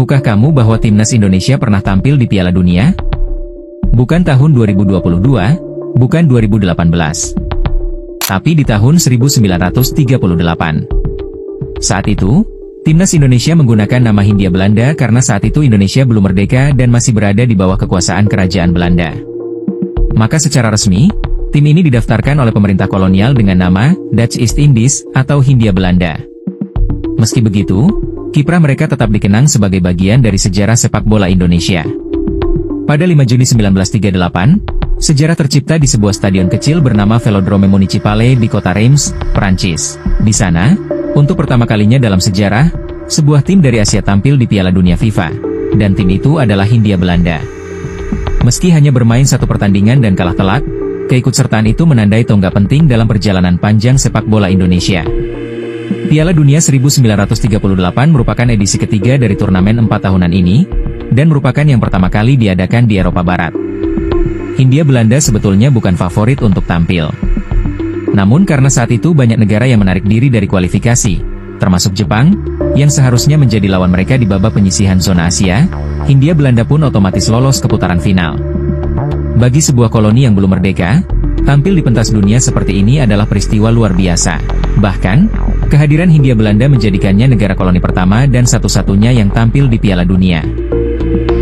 Tahukah kamu bahwa timnas Indonesia pernah tampil di Piala Dunia? Bukan tahun 2022, bukan 2018. Tapi di tahun 1938. Saat itu, timnas Indonesia menggunakan nama Hindia Belanda karena saat itu Indonesia belum merdeka dan masih berada di bawah kekuasaan kerajaan Belanda. Maka secara resmi, tim ini didaftarkan oleh pemerintah kolonial dengan nama Dutch East Indies atau Hindia Belanda. Meski begitu, kiprah mereka tetap dikenang sebagai bagian dari sejarah sepak bola Indonesia. Pada 5 Juni 1938, sejarah tercipta di sebuah stadion kecil bernama Velodrome Municipale di kota Reims, Prancis. Di sana, untuk pertama kalinya dalam sejarah, sebuah tim dari Asia tampil di Piala Dunia FIFA, dan tim itu adalah Hindia Belanda. Meski hanya bermain satu pertandingan dan kalah telak, keikutsertaan itu menandai tonggak penting dalam perjalanan panjang sepak bola Indonesia. Piala Dunia 1938 merupakan edisi ketiga dari turnamen 4 tahunan ini, dan merupakan yang pertama kali diadakan di Eropa Barat. Hindia Belanda sebetulnya bukan favorit untuk tampil. Namun karena saat itu banyak negara yang menarik diri dari kualifikasi, termasuk Jepang, yang seharusnya menjadi lawan mereka di babak penyisihan zona Asia, Hindia Belanda pun otomatis lolos ke putaran final. Bagi sebuah koloni yang belum merdeka, tampil di pentas dunia seperti ini adalah peristiwa luar biasa. Bahkan, kehadiran Hindia Belanda menjadikannya negara koloni pertama dan satu-satunya yang tampil di Piala Dunia.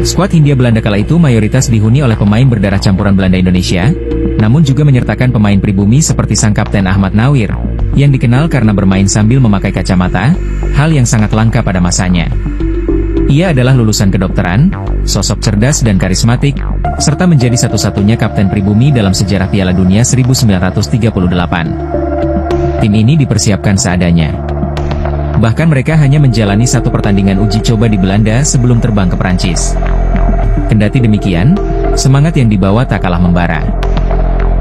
Skuad Hindia Belanda kala itu mayoritas dihuni oleh pemain berdarah campuran Belanda Indonesia, namun juga menyertakan pemain pribumi seperti sang kapten Ahmad Nawir, yang dikenal karena bermain sambil memakai kacamata, hal yang sangat langka pada masanya. Ia adalah lulusan kedokteran, sosok cerdas dan karismatik, serta menjadi satu-satunya kapten pribumi dalam sejarah Piala Dunia 1938. Tim ini dipersiapkan seadanya. Bahkan mereka hanya menjalani satu pertandingan uji coba di Belanda sebelum terbang ke Prancis. Kendati demikian, semangat yang dibawa tak kalah membara.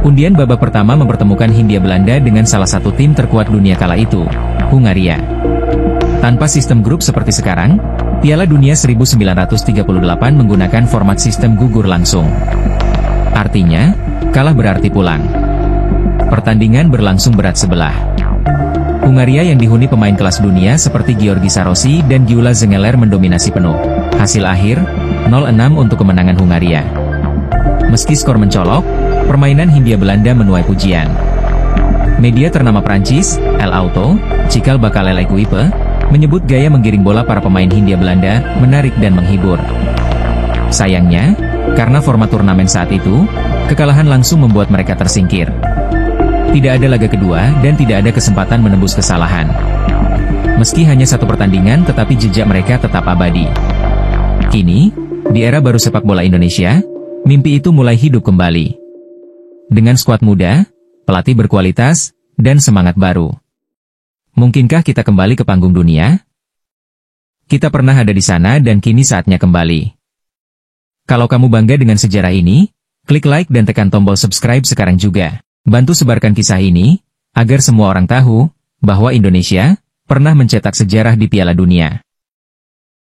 Undian babak pertama mempertemukan Hindia Belanda dengan salah satu tim terkuat dunia kala itu, Hungaria. Tanpa sistem grup seperti sekarang, Piala Dunia 1938 menggunakan format sistem gugur langsung. Artinya, kalah berarti pulang. Pertandingan berlangsung berat sebelah. Hungaria yang dihuni pemain kelas dunia seperti Giorgi Sarosi dan Gyula Zengeler mendominasi penuh. Hasil akhir, 0-6 untuk kemenangan Hungaria. Meski skor mencolok, permainan Hindia Belanda menuai pujian. Media ternama Prancis, El Auto, Cikal Bakal L'Equipe, menyebut gaya menggiring bola para pemain Hindia Belanda menarik dan menghibur. Sayangnya, karena format turnamen saat itu, kekalahan langsung membuat mereka tersingkir. Tidak ada laga kedua dan tidak ada kesempatan menembus kesalahan. Meski hanya satu pertandingan tetapi jejak mereka tetap abadi. Kini, di era baru sepak bola Indonesia, mimpi itu mulai hidup kembali. Dengan skuad muda, pelatih berkualitas, dan semangat baru. Mungkinkah kita kembali ke panggung dunia? Kita pernah ada di sana dan kini saatnya kembali. Kalau kamu bangga dengan sejarah ini, klik like dan tekan tombol subscribe sekarang juga. Bantu sebarkan kisah ini, agar semua orang tahu, bahwa Indonesia pernah mencetak sejarah di Piala Dunia.